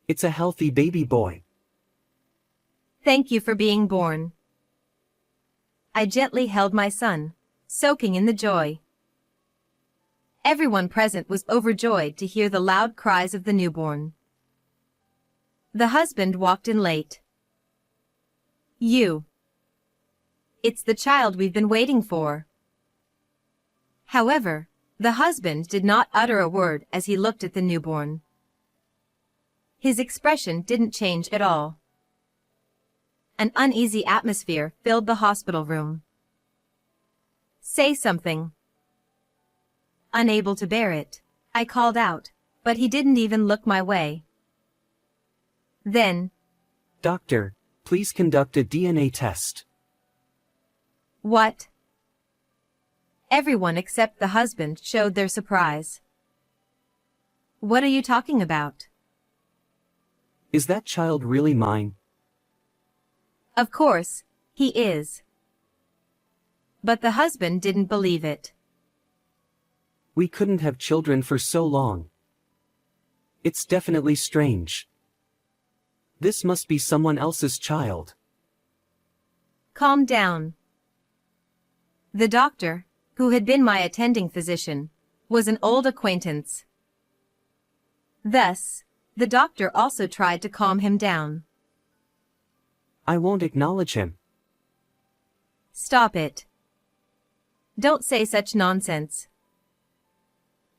It's a healthy baby boy. Thank you for being born. I gently held my son, soaking in the joy. Everyone present was overjoyed to hear the loud cries of the newborn. The husband walked in late. It's the child we've been waiting for. However, the husband did not utter a word as he looked at the newborn. His expression didn't change at all. An uneasy atmosphere filled the hospital room. Say something. Unable to bear it, I called out, but he didn't even look my way. Then, Doctor, please conduct a DNA test. what? Everyone except the husband showed their surprise. What are you talking about? Is that child really mine? Of course, he is. But the husband didn't believe it. We couldn't have children for so long. It's definitely strange. This must be someone else's child. Calm down. The doctor, who had been my attending physician, was an old acquaintance. Thus, the doctor also tried to calm him down. I won't acknowledge him. Stop it. Don't say such nonsense.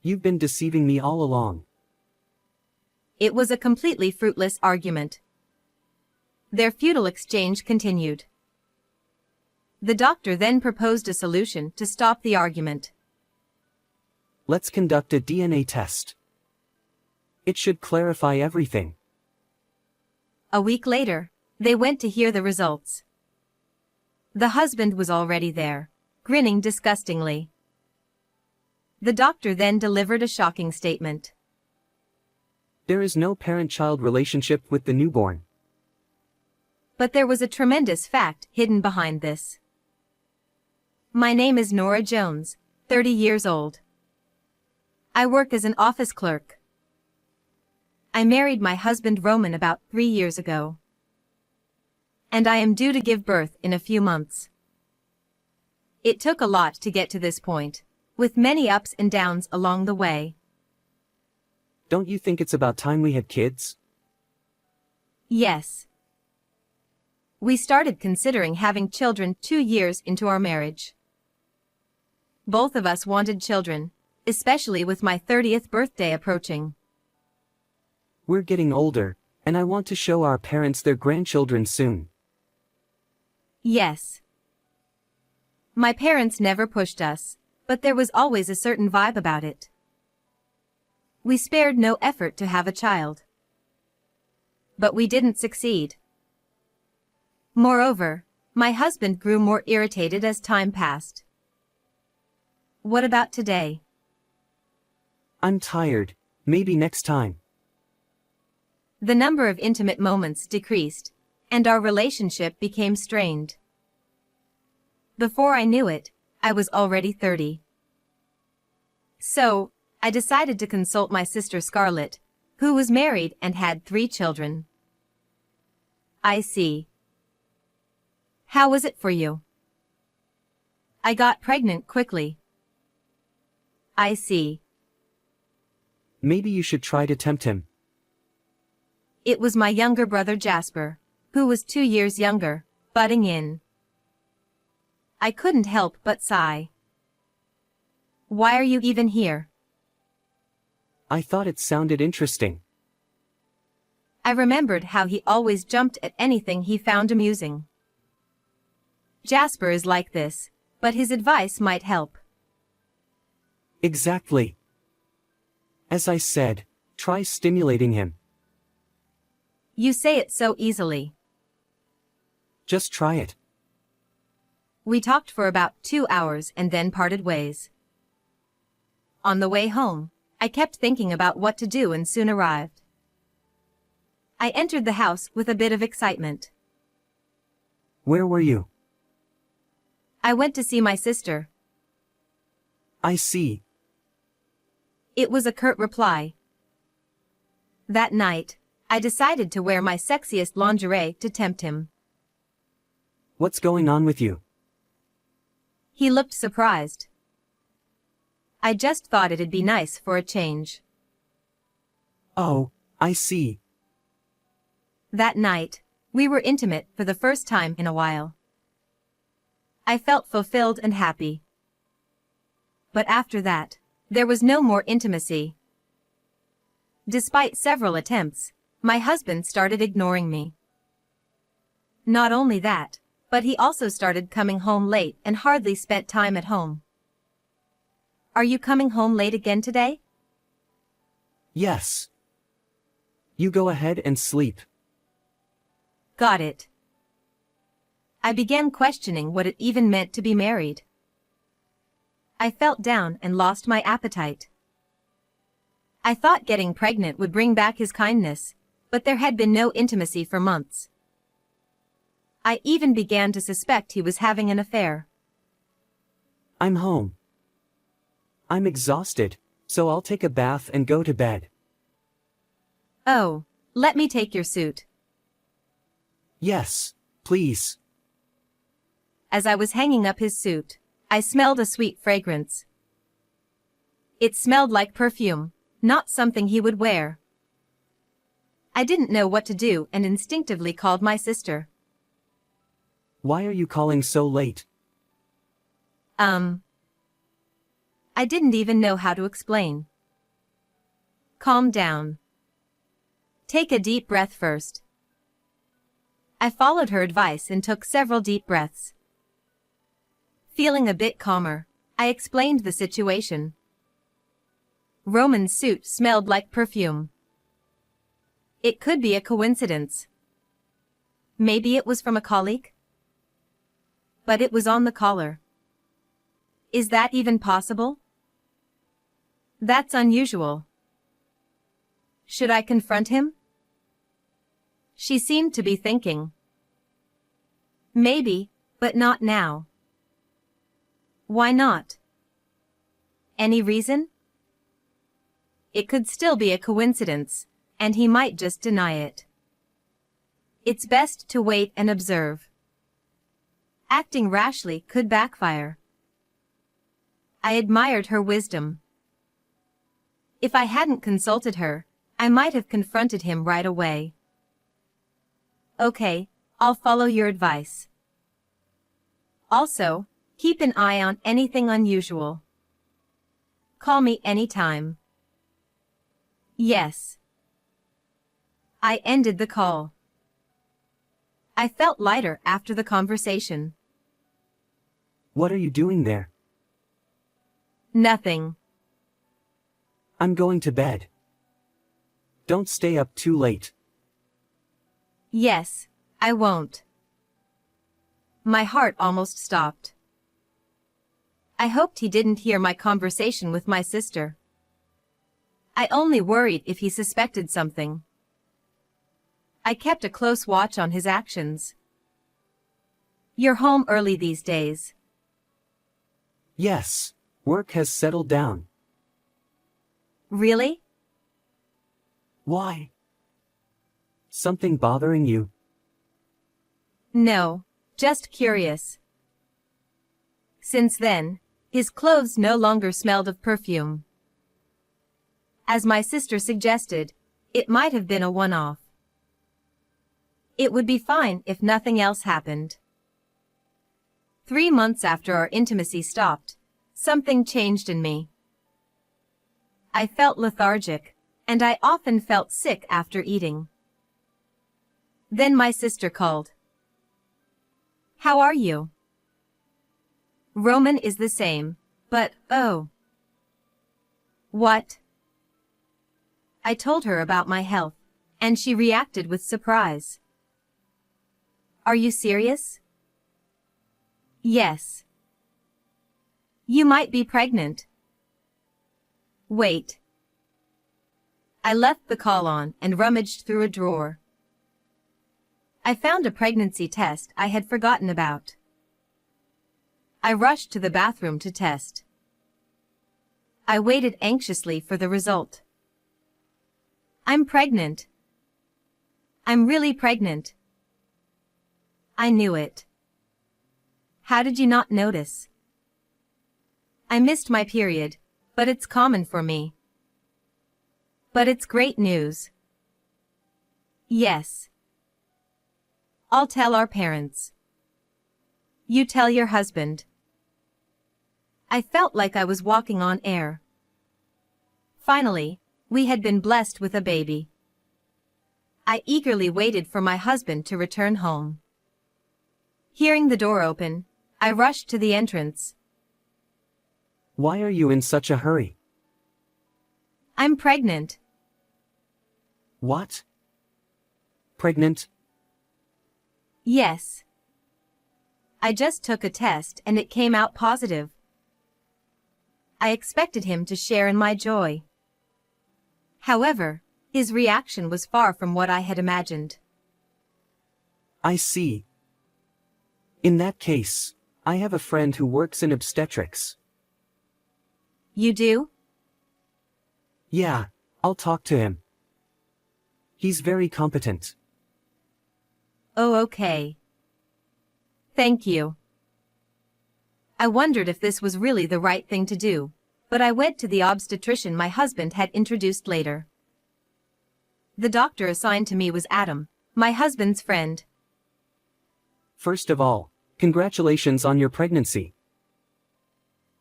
You've been deceiving me all along. It was a completely fruitless argument. Their futile exchange continued. The doctor then proposed a solution to stop the argument. Let's conduct a DNA test. It should clarify everything. A week later, they went to hear the results. The husband was already there, grinning disgustingly. The doctor then delivered a shocking statement. There is no parent-child relationship with the newborn. But there was a tremendous fact hidden behind this. My name is Nora Jones, 30 years old. I work as an office clerk. I married my husband Roman about 3 years ago. And I am due to give birth in a few months. It took a lot to get to this point, with many ups and downs along the way. Don't you think it's about time we had kids? Yes. We started considering having children 2 years into our marriage. Both of us wanted children, especially with my 30th birthday approaching. We're getting older, and I want to show our parents their grandchildren soon. Yes. My parents never pushed us, but there was always a certain vibe about it. We spared no effort to have a child. But we didn't succeed. Moreover, my husband grew more irritated as time passed. What about today? I'm tired. Maybe next time. The number of intimate moments decreased, and our relationship became strained. Before I knew it, I was already 30. So, I decided to consult my sister Scarlett, who was married and had 3 children. I see. How was it for you? I got pregnant quickly. I see. Maybe you should try to tempt him. It was my younger brother Jasper, who was 2 years younger, butting in. I couldn't help but sigh. Why are you even here? I thought it sounded interesting. I remembered how he always jumped at anything he found amusing. Jasper is like this, but his advice might help. Exactly. As I said, try stimulating him. You say it so easily. Just try it. We talked for about 2 hours and then parted ways. On the way home, I kept thinking about what to do and soon arrived. I entered the house with a bit of excitement. Where were you? I went to see my sister. I see. It was a curt reply. That night, I decided to wear my sexiest lingerie to tempt him. What's going on with you? He looked surprised. I just thought it'd be nice for a change. Oh, I see. That night, we were intimate for the first time in a while. I felt fulfilled and happy. But after that, there was no more intimacy. Despite several attempts, my husband started ignoring me. Not only that, but he also started coming home late and hardly spent time at home. Are you coming home late again today? Yes. You go ahead and sleep. Got it. I began questioning what it even meant to be married. I felt down and lost my appetite. I thought getting pregnant would bring back his kindness, but there had been no intimacy for months. I even began to suspect he was having an affair. I'm home. I'm exhausted, so I'll take a bath and go to bed. Oh, let me take your suit. Yes, please. As I was hanging up his suit, I smelled a sweet fragrance. It smelled like perfume, not something he would wear. I didn't know what to do and instinctively called my sister. Why are you calling so late? I didn't even know how to explain. Calm down. Take a deep breath first. I followed her advice and took several deep breaths. Feeling a bit calmer, I explained the situation. Roman's suit smelled like perfume. It could be a coincidence. Maybe it was from a colleague? But it was on the collar. Is that even possible? That's unusual. Should I confront him? She seemed to be thinking. Maybe, but not now. Why not? Any reason? It could still be a coincidence, and he might just deny it. It's best to wait and observe. Acting rashly could backfire. I admired her wisdom. If I hadn't consulted her, I might have confronted him right away. Okay, I'll follow your advice. Also, keep an eye on anything unusual. Call me anytime. Yes. I ended the call. I felt lighter after the conversation. What are you doing there? Nothing. I'm going to bed. Don't stay up too late. Yes, I won't. My heart almost stopped. I hoped he didn't hear my conversation with my sister. I only worried if he suspected something. I kept a close watch on his actions. You're home early these days. Yes, work has settled down. Really? Why? Something bothering you? No, just curious. Since then, his clothes no longer smelled of perfume. As my sister suggested, it might have been a one-off. It would be fine if nothing else happened. 3 months after our intimacy stopped, something changed in me. I felt lethargic, and I often felt sick after eating. Then my sister called. How are you? Roman is the same, but oh. What? I told her about my health, and she reacted with surprise. Are you serious? Yes. You might be pregnant. Wait. I left the call on and rummaged through a drawer. I found a pregnancy test I had forgotten about. I rushed to the bathroom to test. I waited anxiously for the result. I'm pregnant. I'm really pregnant. I knew it. How did you not notice? I missed my period, but it's common for me. But it's great news. Yes. I'll tell our parents. You tell your husband. I felt like I was walking on air. Finally, we had been blessed with a baby. I eagerly waited for my husband to return home. Hearing the door open, I rushed to the entrance. Why are you in such a hurry? I'm pregnant. What? Pregnant? Yes. I just took a test and it came out positive. I expected him to share in my joy. However, his reaction was far from what I had imagined. I see. In that case, I have a friend who works in obstetrics. You do? Yeah, I'll talk to him. He's very competent. Oh, okay. Thank you. I wondered if this was really the right thing to do, but I went to the obstetrician my husband had introduced later. The doctor assigned to me was Adam, my husband's friend. First of all, congratulations on your pregnancy.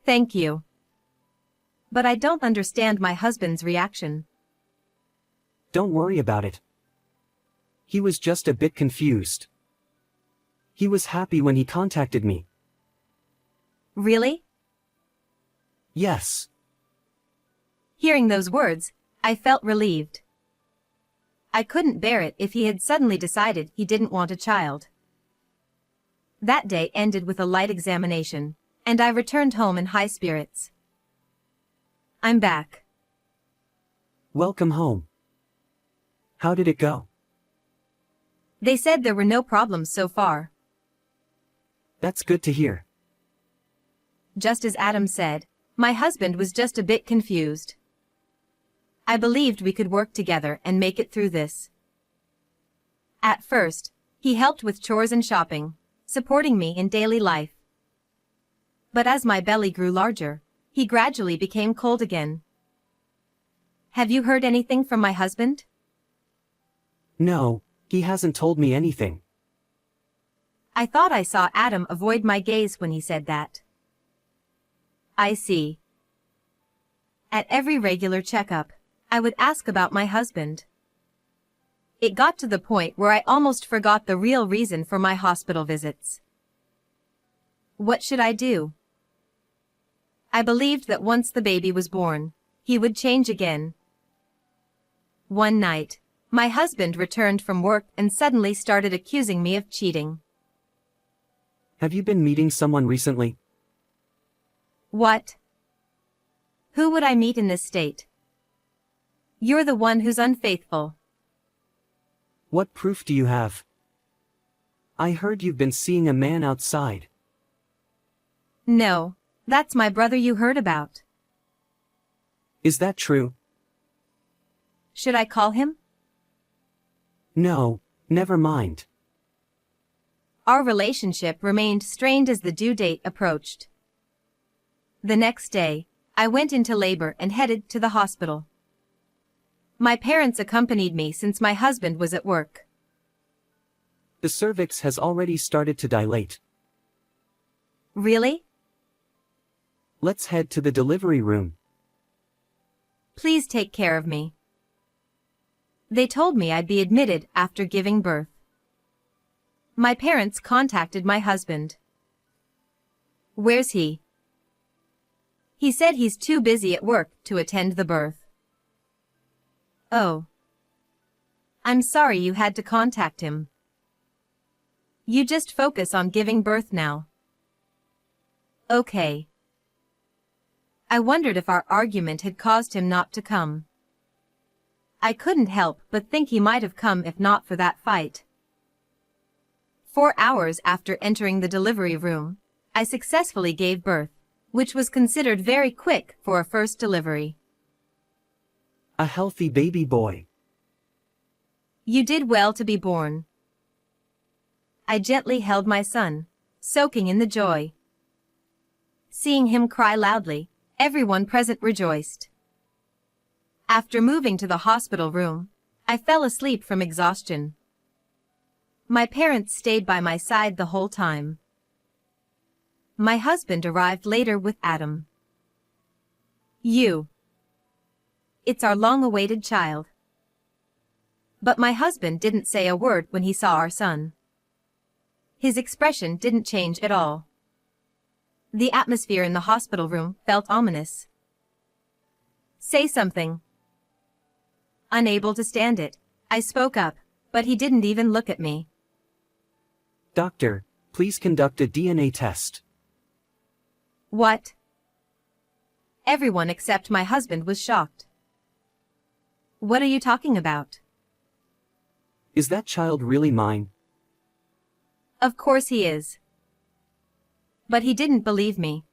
Thank you. But I don't understand my husband's reaction. Don't worry about it. He was just a bit confused. He was happy when he contacted me. Really? Yes. Hearing those words, I felt relieved. I couldn't bear it if he had suddenly decided he didn't want a child. That day ended with a light examination, and I returned home in high spirits. I'm back. Welcome home. How did it go? They said there were no problems so far. That's good to hear. Just as Adam said, my husband was just a bit confused. I believed we could work together and make it through this. At first, he helped with chores and shopping, supporting me in daily life. But as my belly grew larger, he gradually became cold again. Have you heard anything from my husband? No, he hasn't told me anything. I thought I saw Adam avoid my gaze when he said that. I see. At every regular checkup, I would ask about my husband. It got to the point where I almost forgot the real reason for my hospital visits. What should I do? I believed that once the baby was born, he would change again. One night, my husband returned from work and suddenly started accusing me of cheating. Have you been meeting someone recently? What? Who would I meet in this state? You're the one who's unfaithful. What proof do you have? I heard you've been seeing a man outside. No, that's my brother you heard about. Is that true? Should I call him? No, never mind. Our relationship remained strained as the due date approached. The next day, I went into labor and headed to the hospital. My parents accompanied me since my husband was at work. The cervix has already started to dilate. Really? Let's head to the delivery room. Please take care of me. They told me I'd be admitted after giving birth. My parents contacted my husband. Where's he? He said he's too busy at work to attend the birth. Oh. I'm sorry you had to contact him. You just focus on giving birth now. Okay. I wondered if our argument had caused him not to come. I couldn't help but think he might have come if not for that fight. 4 hours after entering the delivery room, I successfully gave birth, which was considered very quick for a first delivery. A healthy baby boy. You did well to be born. I gently held my son, soaking in the joy. Seeing him cry loudly, everyone present rejoiced. After moving to the hospital room, I fell asleep from exhaustion. My parents stayed by my side the whole time. My husband arrived later with Adam. It's our long-awaited child. But my husband didn't say a word when he saw our son. His expression didn't change at all. The atmosphere in the hospital room felt ominous. Say something. Unable to stand it, I spoke up, but he didn't even look at me. Doctor, please conduct a DNA test. What? Everyone except my husband was shocked. What are you talking about? Is that child really mine? Of course he is. But he didn't believe me.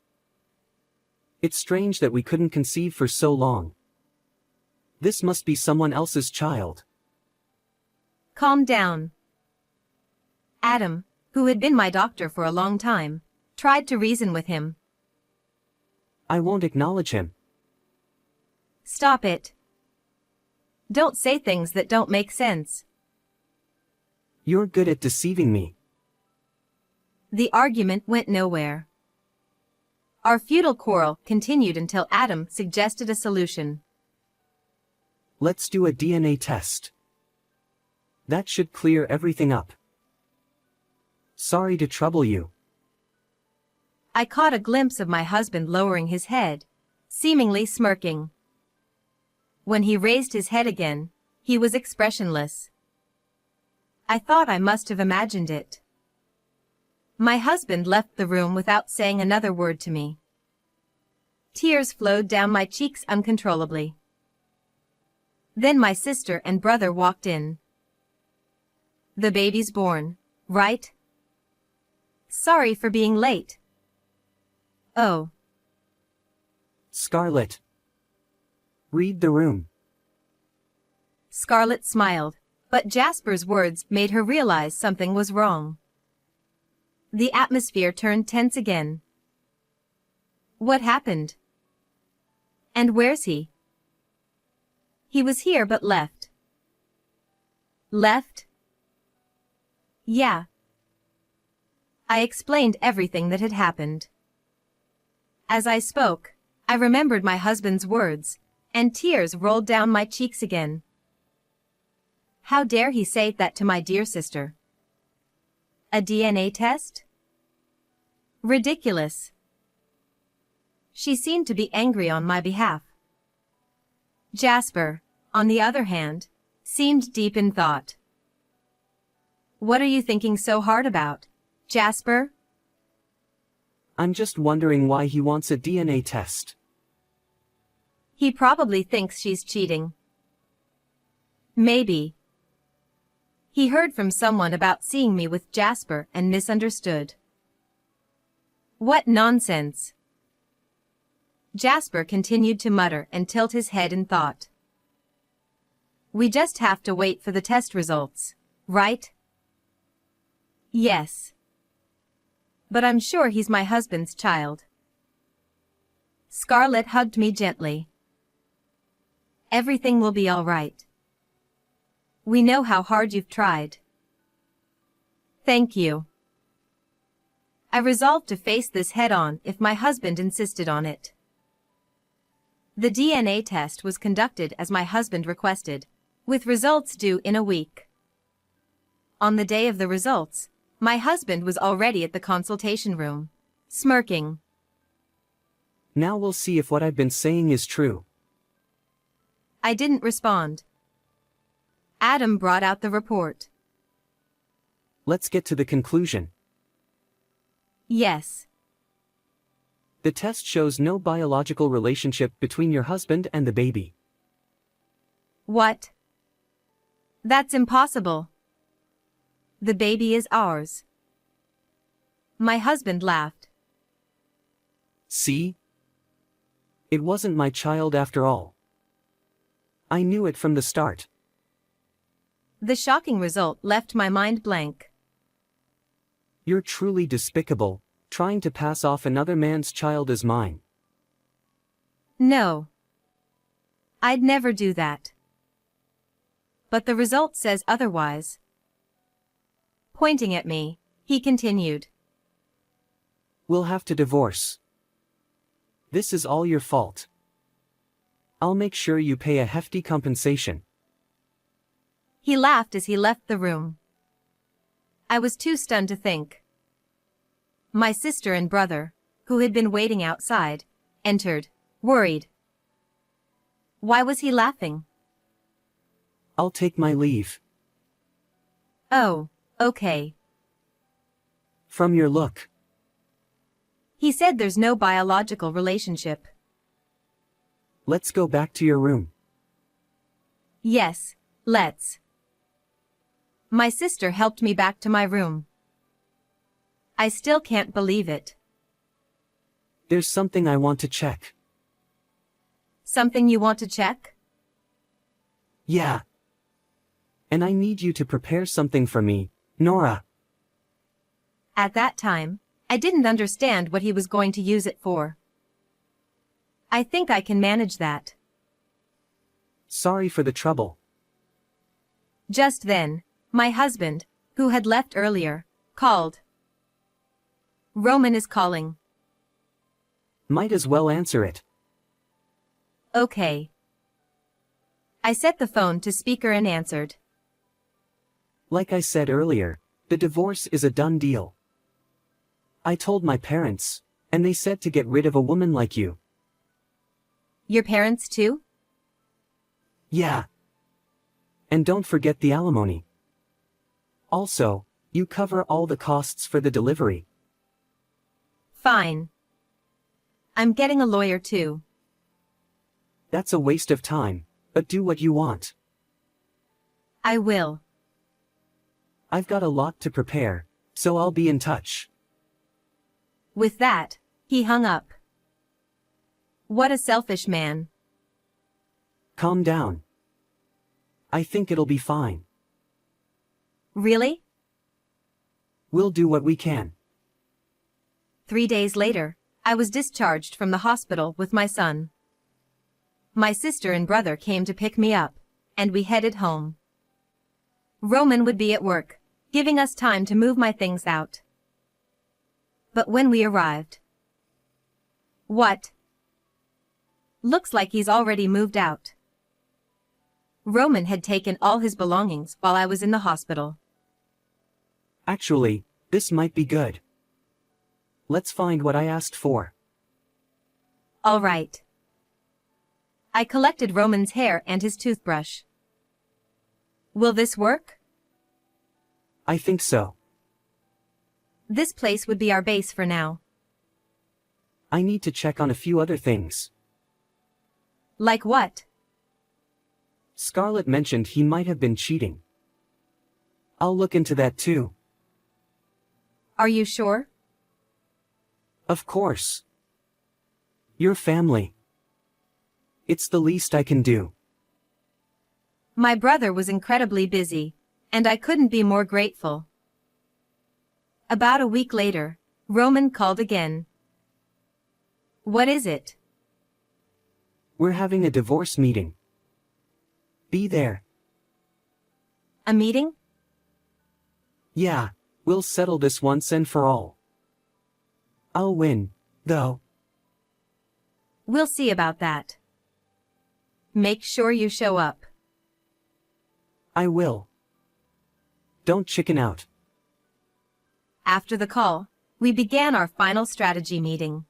It's strange that we couldn't conceive for so long. This must be someone else's child. Calm down. Adam, who had been my doctor for a long time, tried to reason with him. I won't acknowledge him. Stop it. Don't say things that don't make sense. You're good at deceiving me. The argument went nowhere. Our futile quarrel continued until Adam suggested a solution. Let's do a DNA test. That should clear everything up. Sorry to trouble you. I caught a glimpse of my husband lowering his head, seemingly smirking. When he raised his head again, he was expressionless. I thought I must have imagined it. My husband left the room without saying another word to me. Tears flowed down my cheeks uncontrollably. Then my sister and brother walked in. The baby's born, right? Sorry for being late. Oh. Scarlett. Read the room. Scarlett smiled, but Jasper's words made her realize something was wrong. The atmosphere turned tense again. What happened? And where's he? He was here but left. Left? Yeah. I explained everything that had happened. As I spoke, I remembered my husband's words, and tears rolled down my cheeks again. How dare he say that to my dear sister? A DNA test? Ridiculous. She seemed to be angry on my behalf. Jasper, on the other hand, seemed deep in thought. What are you thinking so hard about, Jasper? I'm just wondering why he wants a DNA test. He probably thinks she's cheating. Maybe. He heard from someone about seeing me with Jasper and misunderstood. What nonsense! Jasper continued to mutter and tilt his head in thought. We just have to wait for the test results, right? Yes. But I'm sure he's my husband's child. Scarlett hugged me gently. Everything will be all right. We know how hard you've tried. Thank you. I resolved to face this head-on if my husband insisted on it. The DNA test was conducted as my husband requested, with results due in a week. On the day of the results, my husband was already at the consultation room, smirking. Now we'll see if what I've been saying is true. I didn't respond. Adam brought out the report. Let's get to the conclusion. Yes. The test shows no biological relationship between your husband and the baby. What? That's impossible. The baby is ours. My husband laughed. See? It wasn't my child after all. I knew it from the start. The shocking result left my mind blank. You're truly despicable, trying to pass off another man's child as mine. No. I'd never do that. But the result says otherwise. Pointing at me, he continued. We'll have to divorce. This is all your fault. I'll make sure you pay a hefty compensation. He laughed as he left the room. I was too stunned to think. My sister and brother, who had been waiting outside, entered, worried. Why was he laughing? I'll take my leave. Oh, okay. From your look. He said there's no biological relationship. Let's go back to your room. Yes, let's. My sister helped me back to my room. I still can't believe it. There's something I want to check. Something you want to check? Yeah. And I need you to prepare something for me, Nora. At that time, I didn't understand what he was going to use it for. I think I can manage that. Sorry for the trouble. Just then, my husband, who had left earlier, called. Roman is calling. Might as well answer it. Okay. I set the phone to speaker and answered. Like I said earlier, the divorce is a done deal. I told my parents, and they said to get rid of a woman like you. Your parents too? Yeah. And don't forget the alimony. Also, you cover all the costs for the delivery. Fine. I'm getting a lawyer too. That's a waste of time, but do what you want. I will. I've got a lot to prepare, so I'll be in touch. With that, he hung up. What a selfish man. Calm down. I think it'll be fine. Really? We'll do what we can. 3 days later, I was discharged from the hospital with my son. My sister and brother came to pick me up, and we headed home. Roman would be at work, giving us time to move my things out. But when we arrived... What? Looks like he's already moved out. Roman had taken all his belongings while I was in the hospital. Actually, this might be good. Let's find what I asked for. All right. I collected Roman's hair and his toothbrush. Will this work? I think so. This place would be our base for now. I need to check on a few other things. Like what? Scarlett mentioned he might have been cheating. I'll look into that too. Are you sure? Of course. Your family. It's the least I can do. My brother was incredibly busy, and I couldn't be more grateful. About a week later, Roman called again. What is it? We're having a divorce meeting. Be there. A meeting? Yeah, we'll settle this once and for all. I'll win, though. We'll see about that. Make sure you show up. I will. Don't chicken out. After the call, we began our final strategy meeting.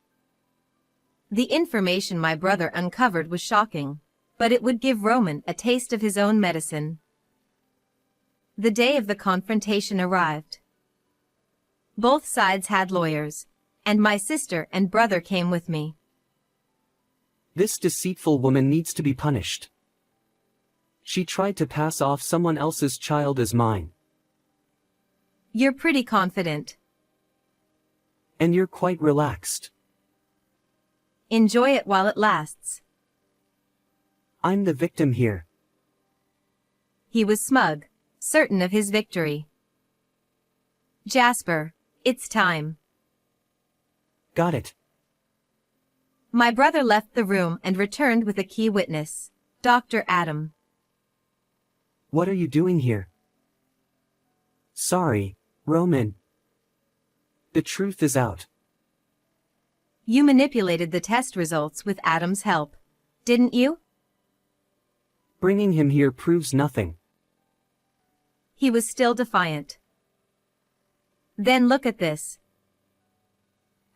The information my brother uncovered was shocking, but it would give Roman a taste of his own medicine. The day of the confrontation arrived. Both sides had lawyers, and my sister and brother came with me. This deceitful woman needs to be punished. She tried to pass off someone else's child as mine. You're pretty confident. And you're quite relaxed. Enjoy it while it lasts. I'm the victim here. He was smug, certain of his victory. Jasper, it's time. Got it. My brother left the room and returned with a key witness, Dr. Adam. What are you doing here? Sorry, Roman. The truth is out. You manipulated the test results with Adam's help, didn't you? Bringing him here proves nothing. He was still defiant. Then look at this.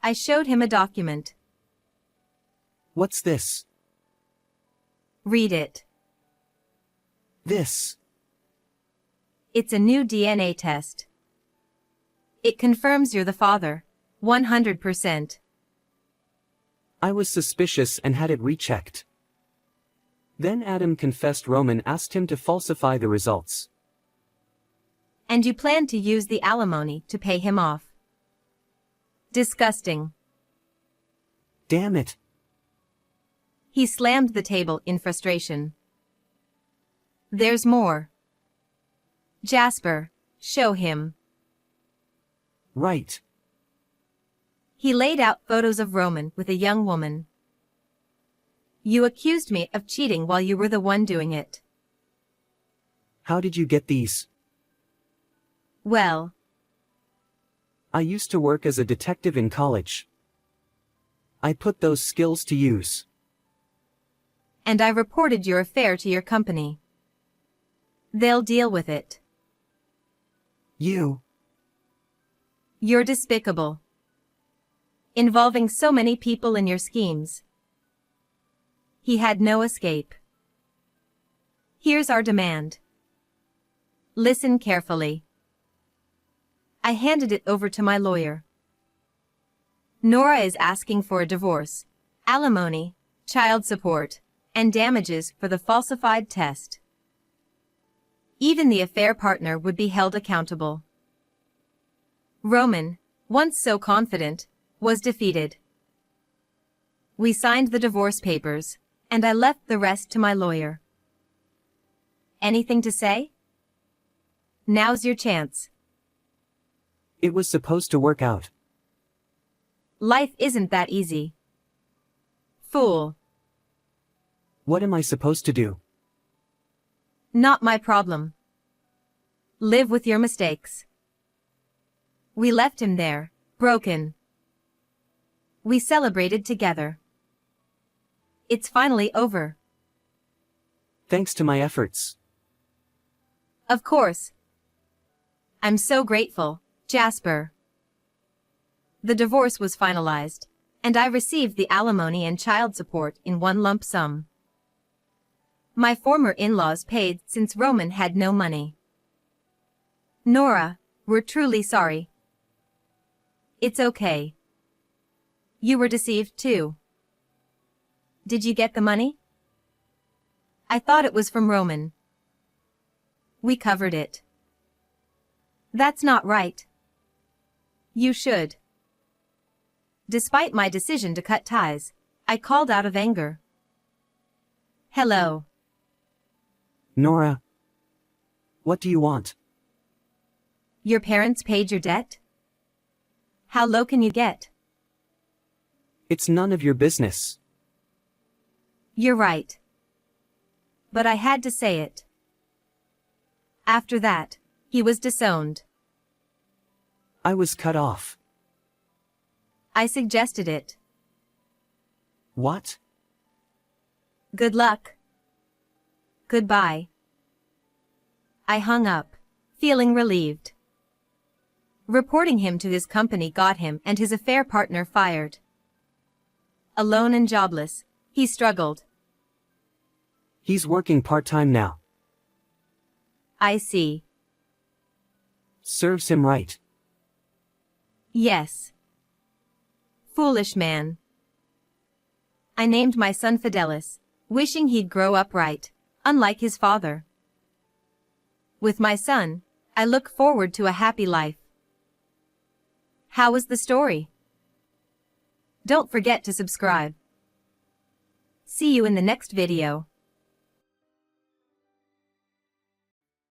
I showed him a document. What's this? Read it. This. It's a new DNA test. It confirms you're the father, 100%. I was suspicious and had it rechecked. Then Adam confessed Roman asked him to falsify the results. And you planned to use the alimony to pay him off. Disgusting. Damn it. He slammed the table in frustration. There's more. Jasper, show him. Right. He laid out photos of Roman with a young woman. You accused me of cheating while you were the one doing it. How did you get these? Well, I used to work as a detective in college. I put those skills to use. and I reported your affair to your company. They'll deal with it. You're despicable. Involving so many people in your schemes. He had no escape. Here's our demand. Listen carefully. I handed it over to my lawyer. Nora is asking for a divorce, alimony, child support, and damages for the falsified test. Even the affair partner would be held accountable. Roman, once so confident, was defeated. We signed the divorce papers, and I left the rest to my lawyer. Anything to say? Now's your chance. It was supposed to work out. Life isn't that easy. Fool. What am I supposed to do? Not my problem. Live with your mistakes. We left him there, broken. We celebrated together. It's finally over. Thanks to my efforts. Of course. I'm so grateful, Jasper. The divorce was finalized, and I received the alimony and child support in one lump sum. My former in-laws paid since Roman had no money. Nora, we're truly sorry. It's okay. You were deceived too. Did you get the money? I thought it was from Roman. We covered it. That's not right. You should. Despite my decision to cut ties, I called out of anger. Hello. Nora. What do you want? Your parents paid your debt? How low can you get? It's none of your business. You're right. But I had to say it. After that, he was disowned. I was cut off. I suggested it. What? Good luck. Goodbye. I hung up, feeling relieved. Reporting him to his company got him and his affair partner fired. Alone and jobless, he struggled. He's working part-time now. I see. Serves him right. Yes. Foolish man. I named my son Fidelis, wishing he'd grow up right, unlike his father. With my son, I look forward to a happy life. How was the story? Don't forget to subscribe. See you in the next video.